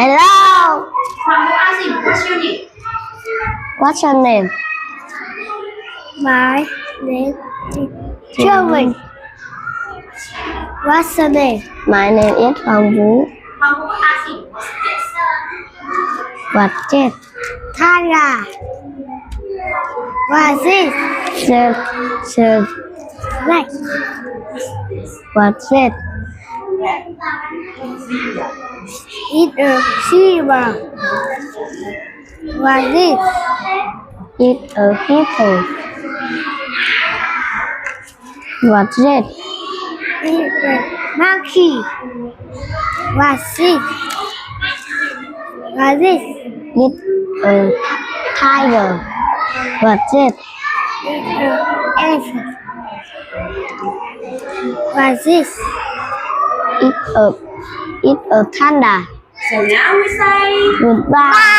Hello. What's your name? What's your name? My name is Jeremy. What's your name? My name is Phong Vũ. What's it? Tara. What's this? Sir. Right. What's it? It's a zebra. What's this? It's a people. What's it? It's a monkey. What's this? What's this? It's a tiger. What's it? It's an elephant. What's this? It's a panda. So now we say Goodbye.